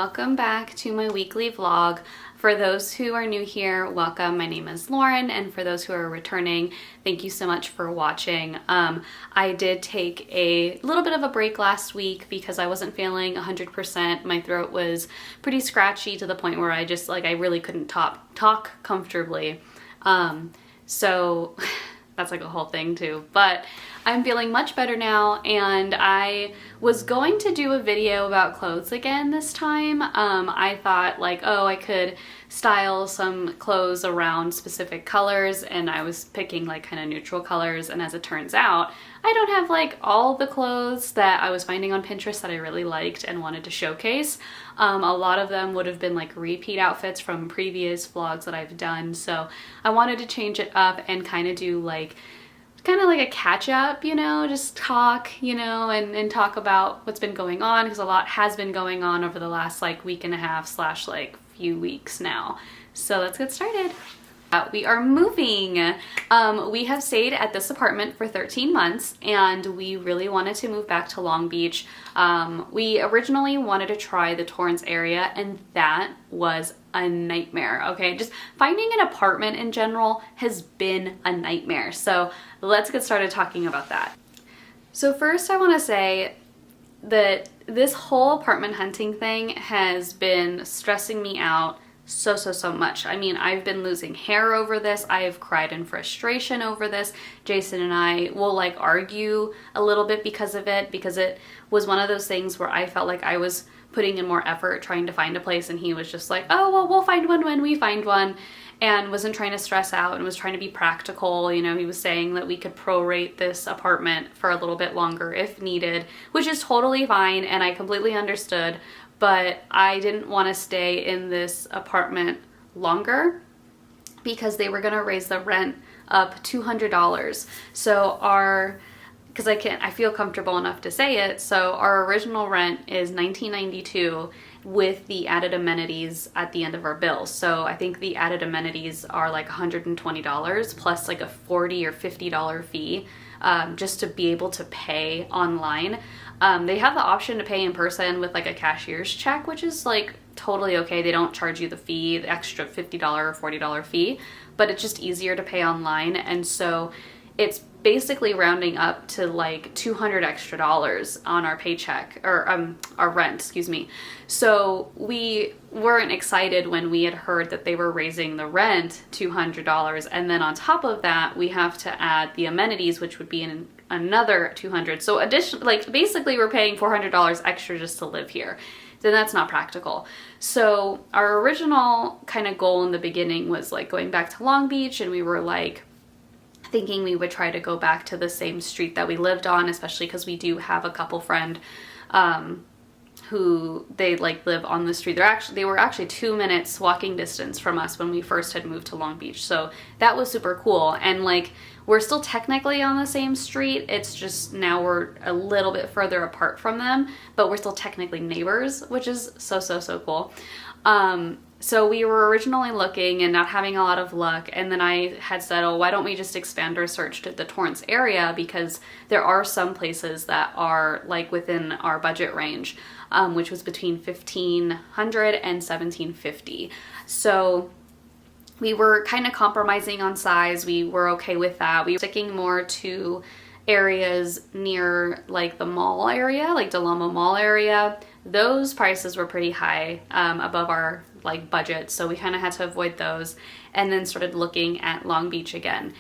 welcome back to my weekly vlog. For those who are new here, welcome. My name is Lauren, and for those who are returning, thank you so much for watching. I did take a little bit of a break last week because I wasn't feeling 100%. My throat was pretty scratchy to the point where I really couldn't talk comfortably. So that's like a whole thing too, but I'm feeling much better now, and I was going to do a video about clothes again this time. I thought like, oh, I could style some clothes around specific colors, and I was picking like kind of neutral colors, and as it turns out, I don't have like all the clothes that I was finding on Pinterest that I really liked and wanted to showcase. A lot of them would have been like repeat outfits from previous vlogs that I've done, so I wanted to change it up and kind of do like a catch up, you know, just talk, you know, and talk about what's been going on, because a lot has been going on over the last like week and a half / like few weeks now. So let's get started. We are moving. We have stayed at this apartment for 13 months, and we really wanted to move back to Long Beach. We originally wanted to try the Torrance area, and that was a nightmare. Okay, just finding an apartment in general has been a nightmare. So let's get started talking about that. So first I want to say that this whole apartment hunting thing has been stressing me out so much. I mean, I've been losing hair over this. I have cried in frustration over this. Jason and I will like argue a little bit because of it, because it was one of those things where I felt like I was putting in more effort trying to find a place, and he was just like, oh, well, we'll find one when we find one, and wasn't trying to stress out and was trying to be practical. You know, he was saying that we could prorate this apartment for a little bit longer if needed, which is totally fine, and I completely understood. But I didn't want to stay in this apartment longer because they were going to raise the rent up $200. So I feel comfortable enough to say it. So our original rent is $19.92 with the added amenities at the end of our bill. So I think the added amenities are like $120 plus like a $40 or $50 fee just to be able to pay online. They have the option to pay in person with like a cashier's check, which is like totally okay. They don't charge you the extra $50 or $40 fee, but it's just easier to pay online. And so it's basically rounding up to like $200 extra on our paycheck, or our rent, excuse me. So we weren't excited when we had heard that they were raising the rent $200, and then on top of that we have to add the amenities, which would be another $200. So basically we're paying $400 extra just to live here. Then that's not practical. So our original kind of goal in the beginning was like going back to Long Beach, and we were like thinking we would try to go back to the same street that we lived on, especially because we do have a couple friend who they like live on the street. They were actually 2 minutes walking distance from us when we first had moved to Long Beach. So that was super cool. And like, we're still technically on the same street. It's just now we're a little bit further apart from them, but we're still technically neighbors, which is so cool. So we were originally looking and not having a lot of luck, and then I had said, oh, why don't we just expand our search to the Torrance area, because there are some places that are like within our budget range, which was between $1,500 and $1,750. So we were kind of compromising on size. We were okay with that. We were sticking more to areas near like the mall area, like Del Amo Mall area. Those prices were pretty high, above our like budget, so we kind of had to avoid those, and then started looking at Long Beach again.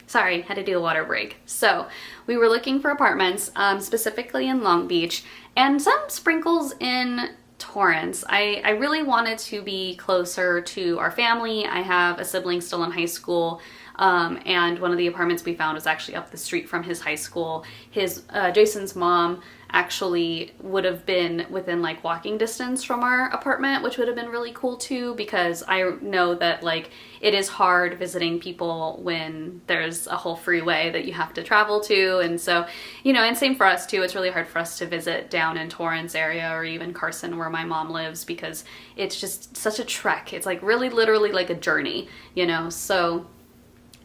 Sorry, had to do a water break. So we were looking for apartments, specifically in Long Beach, and some sprinkles in Torrance. I really wanted to be closer to our family. I have a sibling still in high school, and one of the apartments we found was actually up the street from his high school. Jason's mom actually would have been within like walking distance from our apartment, which would have been really cool too, because I know that like it is hard visiting people when there's a whole freeway that you have to travel to. And so, you know, and same for us too, it's really hard for us to visit down in Torrance area or even Carson where my mom lives, because it's just such a trek. It's like really literally like a journey, you know. So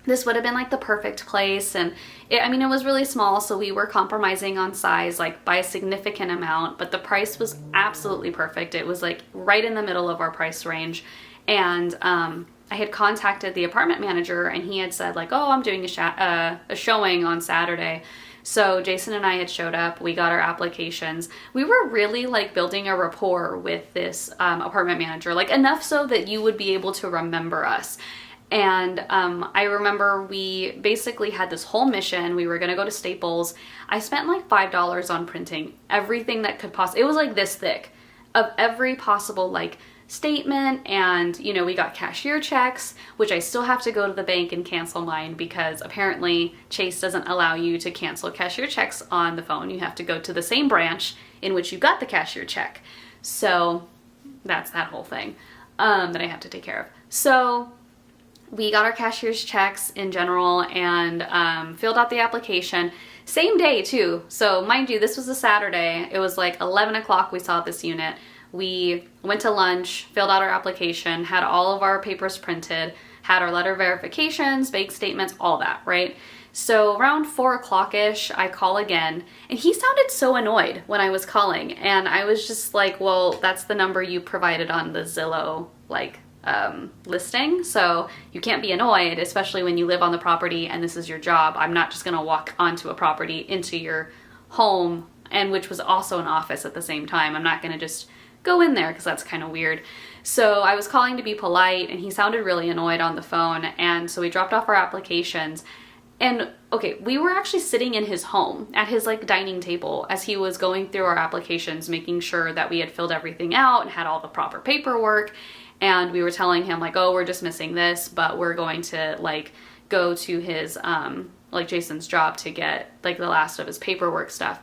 this would have been like the perfect place. And I mean, it was really small, so we were compromising on size like by a significant amount, but the price was absolutely perfect. It was like right in the middle of our price range. And I had contacted the apartment manager, and he had said like, oh, I'm doing a showing on Saturday. So Jason and I had showed up, we got our applications. We were really like building a rapport with this apartment manager, like enough so that you would be able to remember us. And I remember we basically had this whole mission. We were gonna go to Staples. I spent like $5 on printing everything that could possibly, it was like this thick, of every possible like statement. And you know, we got cashier checks, which I still have to go to the bank and cancel mine, because apparently Chase doesn't allow you to cancel cashier checks on the phone. You have to go to the same branch in which you got the cashier check. So that's that whole thing that I have to take care of. So we got our cashier's checks in general, and filled out the application. Same day too. So mind you, this was a Saturday. It was like 11 o'clock we saw this unit. We went to lunch, filled out our application, had all of our papers printed, had our letter verifications, bank statements, all that, right? So around 4 o'clock-ish, I call again, and he sounded so annoyed when I was calling. And I was just like, well, that's the number you provided on the Zillow, like, listing, so you can't be annoyed, especially when you live on the property and this is your job. I'm not just gonna walk onto a property into your home, and which was also an office at the same time. I'm not gonna just go in there because that's kind of weird. So I was calling to be polite, and he sounded really annoyed on the phone, and so we dropped off our applications. And okay, we were actually sitting in his home at his like dining table as he was going through our applications, making sure that we had filled everything out and had all the proper paperwork. And we were telling him like, oh, we're just missing this, but we're going to like go to his, like Jason's job to get like the last of his paperwork stuff.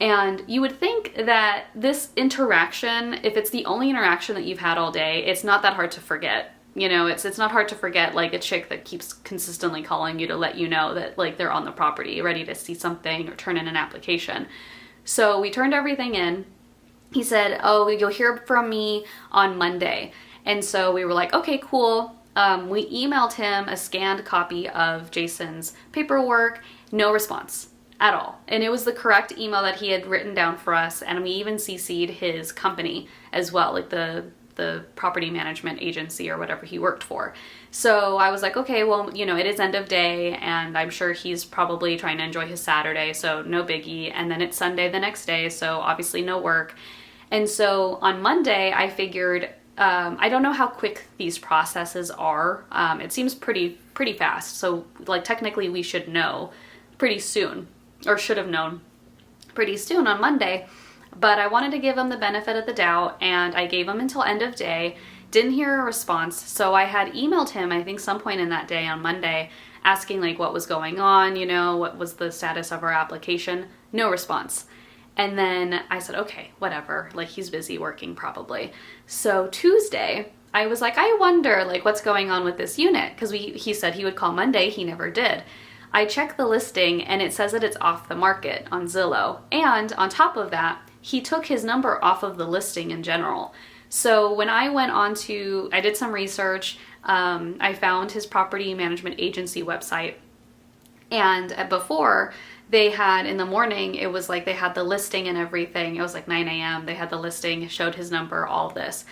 And you would think that this interaction, if it's the only interaction that you've had all day, it's not that hard to forget. You know, it's not hard to forget like a chick that keeps consistently calling you to let you know that like they're on the property, ready to see something or turn in an application. So we turned everything in. He said, oh, you'll hear from me on Monday. And so we were like, okay, cool. We emailed him a scanned copy of Jason's paperwork, no response at all. And it was the correct email that he had written down for us. And we even CC'd his company as well, like the property management agency or whatever he worked for. So I was like, okay, well, you know, it is end of day, and I'm sure he's probably trying to enjoy his Saturday, so no biggie. And then it's Sunday the next day, so obviously no work. And so on Monday, I figured, I don't know how quick these processes are. It seems pretty fast. So like technically we should know pretty soon, or should have known pretty soon on Monday. But I wanted to give him the benefit of the doubt, and I gave him until end of day. Didn't hear a response. So I had emailed him, I think some point in that day on Monday, asking like what was going on, you know, what was the status of our application. No response. And then I said, okay, whatever, like he's busy working probably. So Tuesday, I was like, I wonder like what's going on with this unit, because he said he would call Monday, he never did. I checked the listing and it says that it's off the market on Zillow. And on top of that, he took his number off of the listing in general. So when I went on to, I did some research, I found his property management agency website. And before, they had in the morning, it was like they had the listing and everything. It was like 9 a.m. They had the listing, showed his number, all this.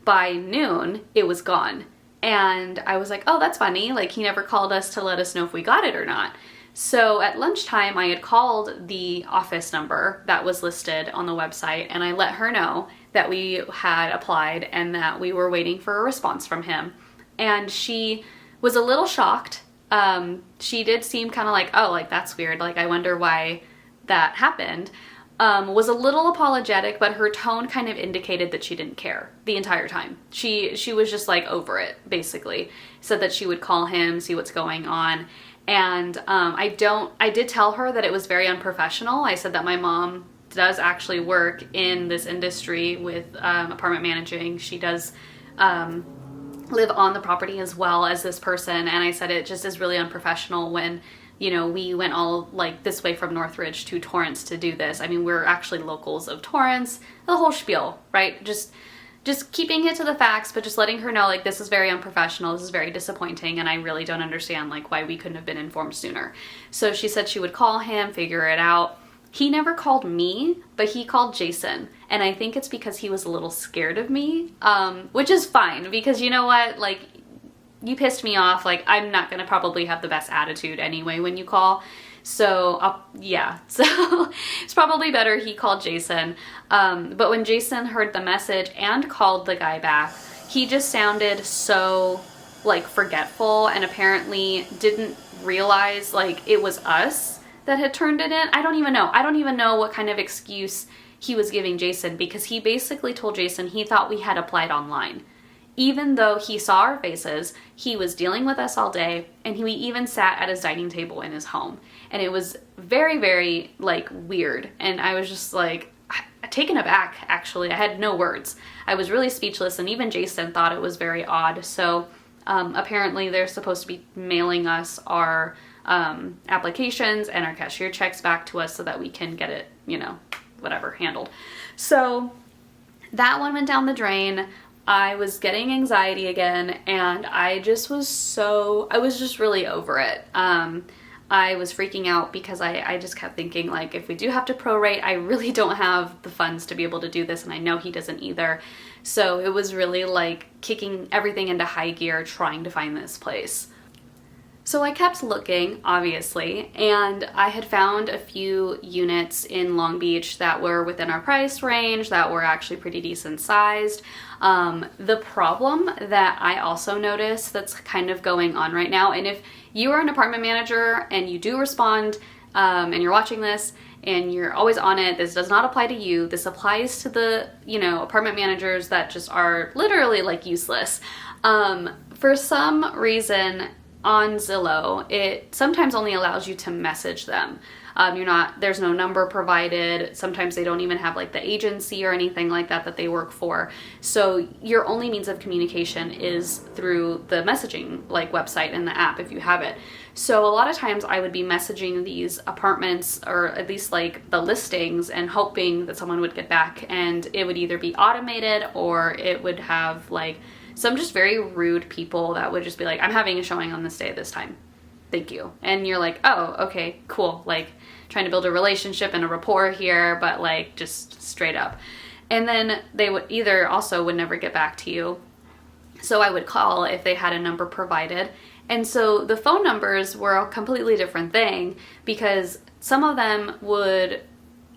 By noon, it was gone. And I was like, oh, that's funny. Like he never called us to let us know if we got it or not. So at lunchtime, I had called the office number that was listed on the website, and I let her know that we had applied and that we were waiting for a response from him. And she was a little shocked. She did seem kind of like, oh, like that's weird. Like, I wonder why that happened. Was a little apologetic, but her tone kind of indicated that she didn't care the entire time. She was just like over it, basically. Said that she would call him, see what's going on. And I did tell her that it was very unprofessional. I said that my mom does actually work in this industry with apartment managing. She does live on the property as well as this person. And I said it just is really unprofessional when, you know, we went all like this way from Northridge to Torrance to do this. I mean, we're actually locals of Torrance, the whole spiel, right? Just just keeping it to the facts, but just letting her know, like, this is very unprofessional, this is very disappointing, and I really don't understand, like, why we couldn't have been informed sooner. So she said she would call him, figure it out. He never called me, but he called Jason, and I think it's because he was a little scared of me, which is fine, because you know what, like, you pissed me off, like, I'm not gonna probably have the best attitude anyway when you call. So, yeah, so it's probably better he called Jason. But when Jason heard the message and called the guy back, he just sounded so, like, forgetful, and apparently didn't realize, like, it was us that had turned it in. I don't even know. I don't even know what kind of excuse he was giving Jason, because he basically told Jason he thought we had applied online. Even though he saw our faces, he was dealing with us all day, and he even sat at his dining table in his home. And it was very, very, like, weird. And I was just, like, taken aback, actually. I had no words. I was really speechless, and even Jason thought it was very odd. So apparently they're supposed to be mailing us our applications and our cashier checks back to us so that we can get it, you know, whatever, handled. So that one went down the drain. I was getting anxiety again, and I just was I was just really over it. I was freaking out because I just kept thinking, like, if we do have to prorate, I really don't have the funds to be able to do this, and I know he doesn't either. So it was really like kicking everything into high gear trying to find this place. So I kept looking, obviously, and I had found a few units in Long Beach that were within our price range, that were actually pretty decent sized. The problem that I also noticed that's kind of going on right now, and if you are an apartment manager and you do respond and you're watching this and you're always on it, this does not apply to you. This applies to the, you know, apartment managers that just are literally, like, useless. For some reason, on Zillow, it sometimes only allows you to message them. There's no number provided. Sometimes they don't even have, like, the agency or anything like that they work for. So your only means of communication is through the messaging, like, website and the app if you have it. So a lot of times I would be messaging these apartments, or at least, like, the listings, and hoping that someone would get back, and it would either be automated or it would have, like, some just very rude people that would just be like, I'm having a showing on this day at this time. Thank you. And you're like, oh, okay, cool. Like, trying to build a relationship and a rapport here, but, like, just straight up. And then they would either also would never get back to you. So I would call if they had a number provided. And so the phone numbers were a completely different thing, because some of them would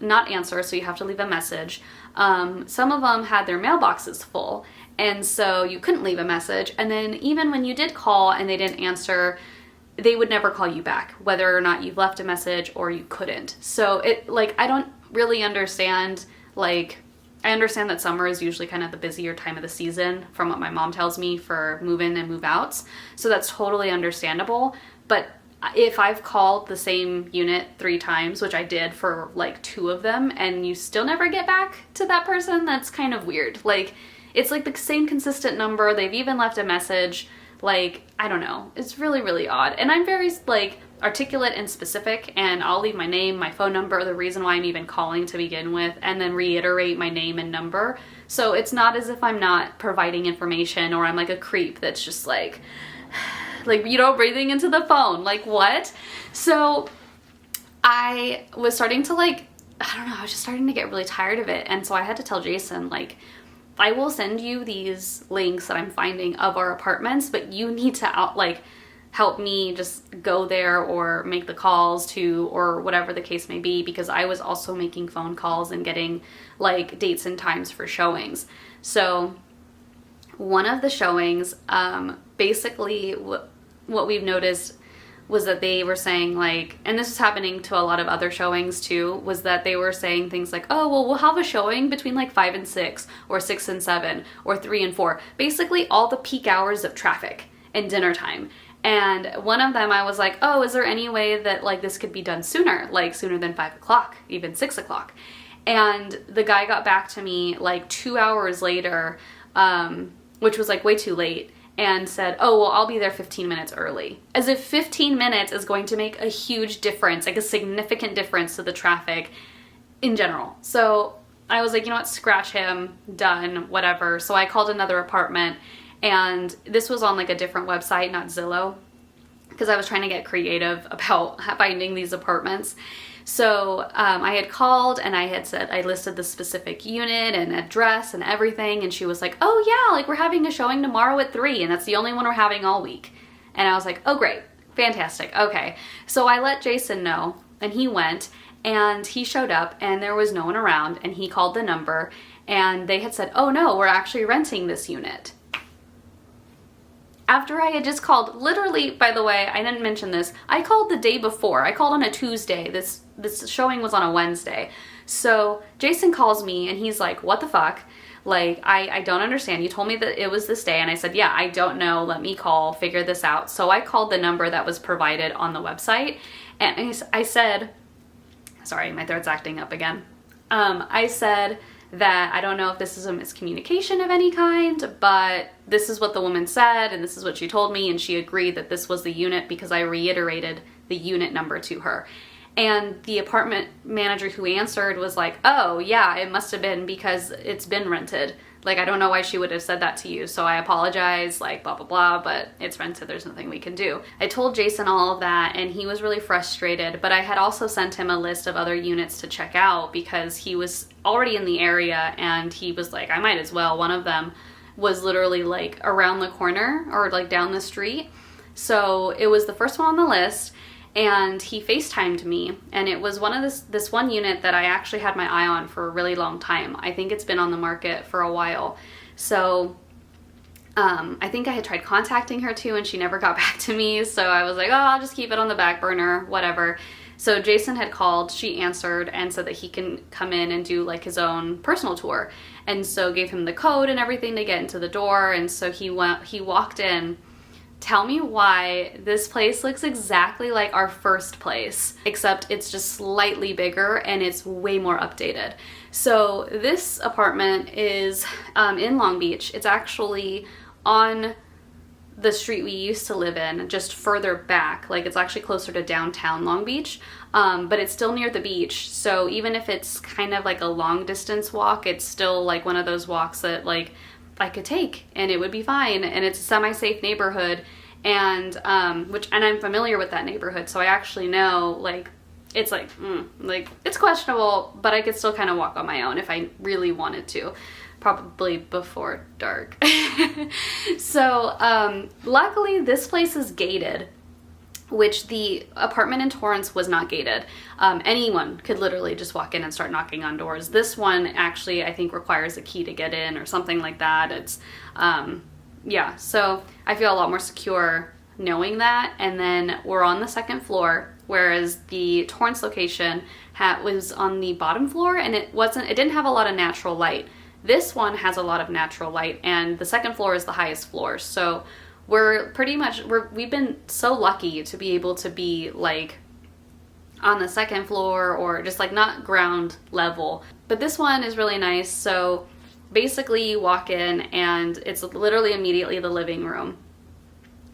not answer, so you have to leave a message. Some of them had their mailboxes full, and so you couldn't leave a message. And then even when you did call and they didn't answer, they would never call you back, whether or not you've left a message or you couldn't. So it, like, I don't really understand, like, I understand that summer is usually kind of the busier time of the season from what my mom tells me for move-in and move-outs. So that's totally understandable. But if I've called the same unit 3 times, which I did for, like, 2 of them, and you still never get back to that person, that's kind of weird. Like, it's like the same consistent number. They've even left a message. Like, I don't know. It's really, really odd. And I'm very, like, articulate and specific, and I'll leave my name, my phone number, the reason why I'm even calling to begin with, and then reiterate my name and number. So it's not as if I'm not providing information, or I'm like a creep that's just like, you know, breathing into the phone. Like, what? So I was starting to, like, I don't know, I was just starting to get really tired of it. And so I had to tell Jason, like, I will send you these links that I'm finding of our apartments, but you need to help me just go there or make the calls to, or whatever the case may be, because I was also making phone calls and getting, like, dates and times for showings. So one of the showings, basically what we've noticed was that they were saying, like, and this is happening to a lot of other showings too, was that they were saying things like, oh, well, we'll have a showing between, like, 5 and 6, or 6 and 7, or 3 and 4. Basically all the peak hours of traffic and dinner time. And one of them, I was like, oh, is there any way that, like, this could be done sooner, like sooner than 5 o'clock, even 6 o'clock? And the guy got back to me, like, 2 hours later, which was, like, way too late, and said, oh, well, I'll be there 15 minutes early. As if 15 minutes is going to make a huge difference, like a significant difference to the traffic in general. So I was like, you know what, scratch him, done, whatever. So I called another apartment, and this was on like a different website, not Zillow, because I was trying to get creative about finding these apartments. So I had called and I had said, I listed the specific unit and address and everything, and she was like, oh yeah, like we're having a showing tomorrow at 3, and that's the only one we're having all week. And I was like, oh great, fantastic, okay. So I let Jason know, and he went, and he showed up, and there was no one around, and he called the number, and they had said, oh no, we're actually renting this unit. After I had just called, literally, by the way, I didn't mention this, I called the day before. I called on a Tuesday. This showing was on a Wednesday. So Jason calls me and he's like, what the fuck? Like, I don't understand. You told me that it was this day. And I said, yeah, I don't know. Let me call, figure this out. So I called the number that was provided on the website. And I said, sorry, my throat's acting up again. I said that I don't know if this is a miscommunication of any kind, but this is what the woman said, and this is what she told me, and she agreed that this was the unit because I reiterated the unit number to her. And the apartment manager who answered was like, oh yeah, it must have been because it's been rented. Like, I don't know why she would have said that to you, so I apologize, like, blah, blah, blah, but it's rented, there's nothing we can do. I told Jason all of that, and he was really frustrated, but I had also sent him a list of other units to check out because he was already in the area, and he was like, I might as well. One of them was literally, like, around the corner, or, like, down the street. So it was the first one on the list, and he FaceTimed me, and it was one of this one unit that I actually had my eye on for a really long time. I think it's been on the market for a while. So I think I had tried contacting her too, and she never got back to me. So I was like, oh, I'll just keep it on the back burner, whatever. So Jason had called, she answered and said that he can come in and do like his own personal tour. And so gave him the code and everything to get into the door. And so he walked in. Tell me why this place looks exactly like our first place, except it's just slightly bigger and it's way more updated. So this apartment is in Long Beach. It's actually on the street we used to live in, just further back. Like, it's actually closer to downtown Long Beach, but it's still near the beach. So even if it's kind of like a long distance walk, it's still like one of those walks that like I could take and it would be fine, and it's a semi-safe neighborhood, and I'm familiar with that neighborhood, so I actually know, like, it's like it's questionable, but I could still kind of walk on my own if I really wanted to, probably before dark. So luckily this place is gated, which the apartment in Torrance was not gated. Anyone could literally just walk in and start knocking on doors. This one actually, I think, requires a key to get in or something like that. It's, yeah, so I feel a lot more secure knowing that. And then we're on the second floor, whereas the Torrance location was on the bottom floor, and it didn't have a lot of natural light. This one has a lot of natural light, and the second floor is the highest floor. So we've been so lucky to be able to be like on the second floor, or just like not ground level. But this one is really nice. So basically you walk in and it's literally immediately the living room.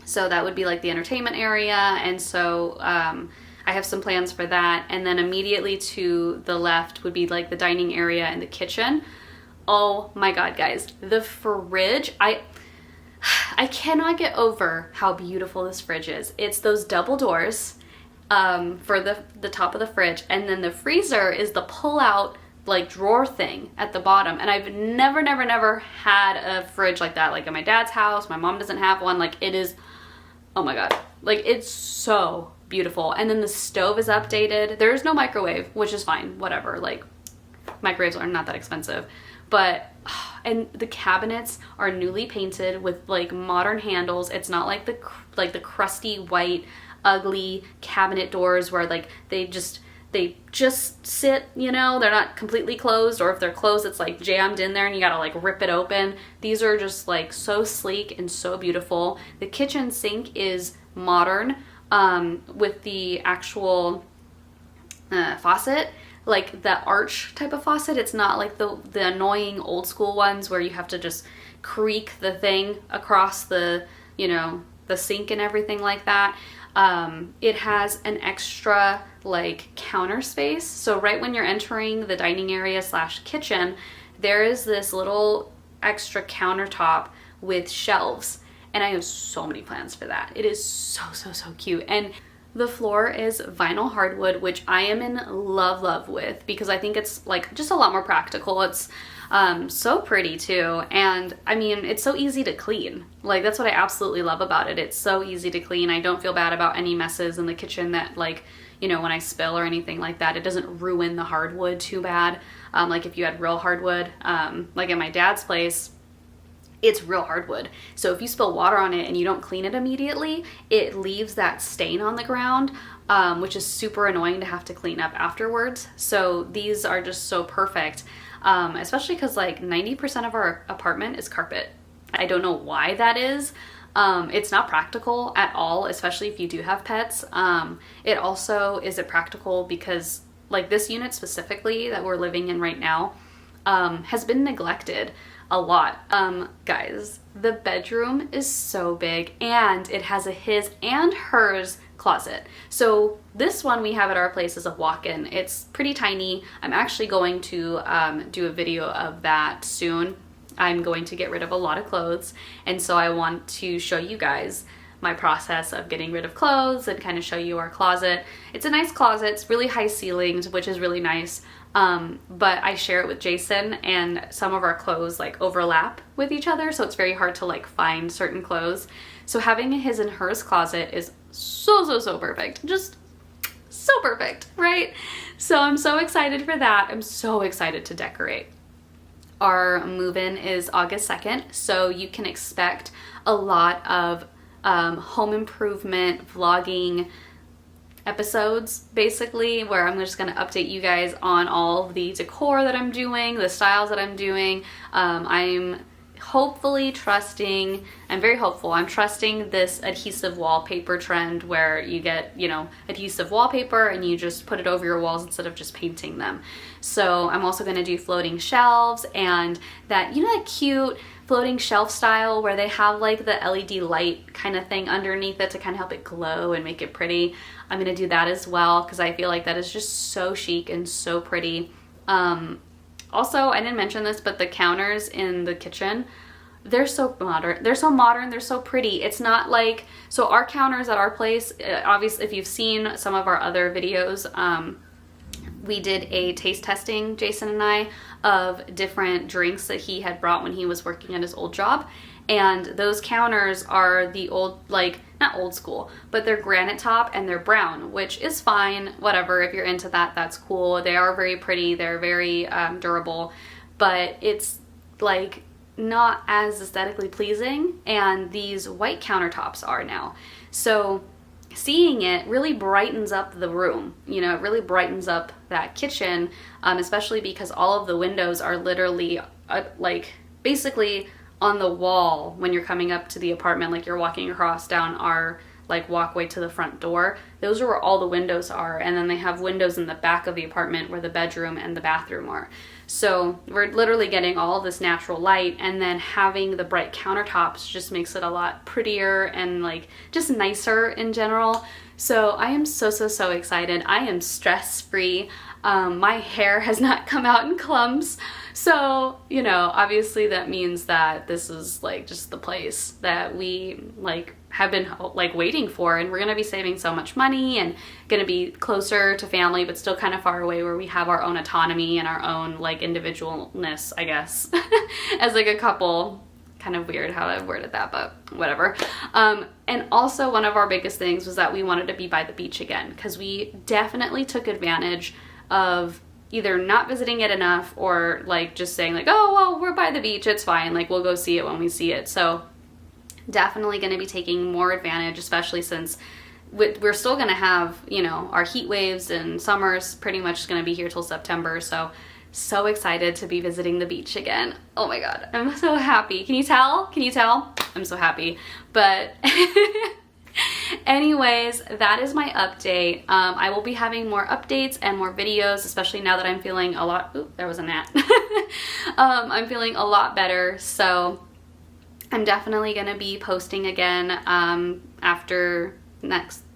So that would be like the entertainment area. And so I have some plans for that. And then immediately to the left would be like the dining area and the kitchen. Oh my God, guys, the fridge, I cannot get over how beautiful this fridge is. It's those double doors for the top of the fridge, and then the freezer is the pull-out like drawer thing at the bottom. And I've never had a fridge like that. Like at my dad's house, my mom doesn't have one. Like, it is, oh my God, like it's so beautiful. And then the stove is updated. There is no microwave, which is fine, whatever. Like, microwaves are not that expensive. But, and the cabinets are newly painted with like modern handles. It's not like the crusty white ugly cabinet doors where like they just sit, you know, they're not completely closed, or if they're closed it's like jammed in there and you gotta like rip it open. These are just like so sleek and so beautiful. The kitchen sink is modern with the actual faucet, like the arch type of faucet. It's not like the annoying old school ones where you have to just creak the thing across the, you know, the sink and everything like that. It has an extra like counter space. So right when you're entering the dining area slash kitchen, there is this little extra countertop with shelves. And I have so many plans for that. It is so, so, so cute. And the floor is vinyl hardwood, which I am in love with because I think it's like just a lot more practical. It's so pretty too. And I mean, it's so easy to clean. Like that's what I absolutely love about it. It's so easy to clean. I don't feel bad about any messes in the kitchen that like, you know, when I spill or anything like that, it doesn't ruin the hardwood too bad. Like if you had real hardwood, like at my dad's place, it's real hardwood. So if you spill water on it and you don't clean it immediately, it leaves that stain on the ground, which is super annoying to have to clean up afterwards. So these are just so perfect, especially because like 90% of our apartment is carpet. I don't know why that is. It's not practical at all, especially if you do have pets. It also isn't practical because like this unit specifically that we're living in right now has been neglected a lot. Guys, the bedroom is so big and it has a his and hers closet. So this one we have at our place is a walk-in. It's pretty tiny. I'm actually going to do a video of that soon. I'm going to get rid of a lot of clothes, and so I want to show you guys my process of getting rid of clothes and kind of show you our closet. It's a nice closet. It's really high ceilings, which is really nice. But I share it with Jason, and some of our clothes like overlap with each other, so it's very hard to like find certain clothes. So having a his and hers closet is so perfect. Just so perfect, right? So I'm so excited for that. I'm so excited to decorate. Our move-in is August 2nd, so you can expect a lot of home improvement vlogging episodes, basically, where I'm just going to update you guys on all the decor that I'm doing, the styles that I'm doing. I'm hopefully trusting, I'm very hopeful, I'm trusting this adhesive wallpaper trend where you get, you know, adhesive wallpaper and you just put it over your walls instead of just painting them. So I'm also going to do floating shelves and that, you know, that cute floating shelf style where they have like the LED light kind of thing underneath it to kind of help it glow and make it pretty. I'm going to do that as well because I feel like that is just so chic and so pretty. Also, I didn't mention this, but the counters in the kitchen, they're so modern. They're so modern. They're so pretty. It's not like, so our counters at our place, obviously, if you've seen some of our other videos, we did a taste testing, Jason and I, of different drinks that he had brought when he was working at his old job. And those counters are the old, like, not old school, but they're granite top and they're brown, which is fine, whatever. If you're into that, that's cool. They are very pretty. They're very durable, but it's like not as aesthetically pleasing. And these white countertops are now. So seeing it really brightens up the room. You know, it really brightens up that kitchen, especially because all of the windows are literally like basically on the wall when you're coming up to the apartment, like you're walking across down our like walkway to the front door. Those are where all the windows are, and then they have windows in the back of the apartment where the bedroom and the bathroom are. So we're literally getting all of this natural light, and then having the bright countertops just makes it a lot prettier and like just nicer in general. So I am so excited. I am stress-free. My hair has not come out in clumps. So, you know, obviously that means that this is like just the place that we like have been like waiting for, and we're going to be saving so much money and going to be closer to family, but still kind of far away where we have our own autonomy and our own like individualness, I guess, as like a couple. Kind of weird how I worded that, but whatever. And also one of our biggest things was that we wanted to be by the beach again, because we definitely took advantage of either not visiting it enough or like just saying like, oh, well, we're by the beach, it's fine, like we'll go see it when we see it. So definitely going to be taking more advantage, especially since we're still going to have, you know, our heat waves, and summer's pretty much going to be here till September. So excited to be visiting the beach again. Oh my god, I'm so happy. Can you tell? Can you tell? I'm so happy. But anyways, that is my update. I will be having more updates and more videos, especially now that I'm feeling a lot, ooh, there was a gnat. I'm feeling a lot better, so I'm definitely gonna be posting again after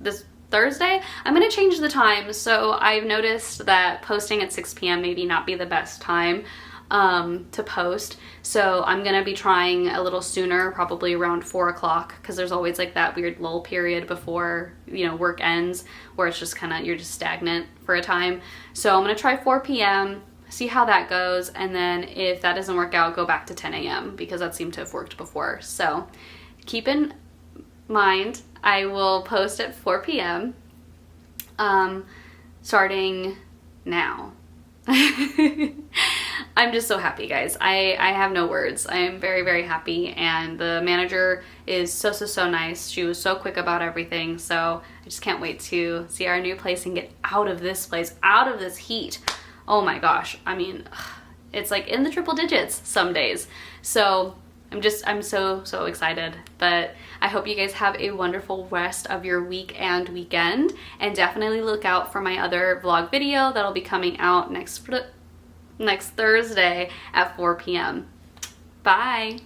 this Thursday. I'm gonna change the time. So I've noticed that posting at 6 p.m. maybe not be the best time to post. So I'm gonna be trying a little sooner, probably around 4 o'clock, because there's always like that weird lull period before, you know, work ends, where it's just kind of, you're just stagnant for a time. So I'm gonna try 4 p.m., see how that goes, and then if that doesn't work out, go back to 10 a.m. because that seemed to have worked before. So keep in mind, I will post at 4 p.m. Starting now. I'm just so happy, guys. I have no words. I am very, very happy, and the manager is so nice. She was so quick about everything, so I just can't wait to see our new place and get out of this place, out of this heat. Oh my gosh. I mean, it's like in the triple digits some days. So I'm so excited. But I hope you guys have a wonderful rest of your week and weekend, and definitely look out for my other vlog video that'll be coming out next Thursday at 4 p.m. Bye.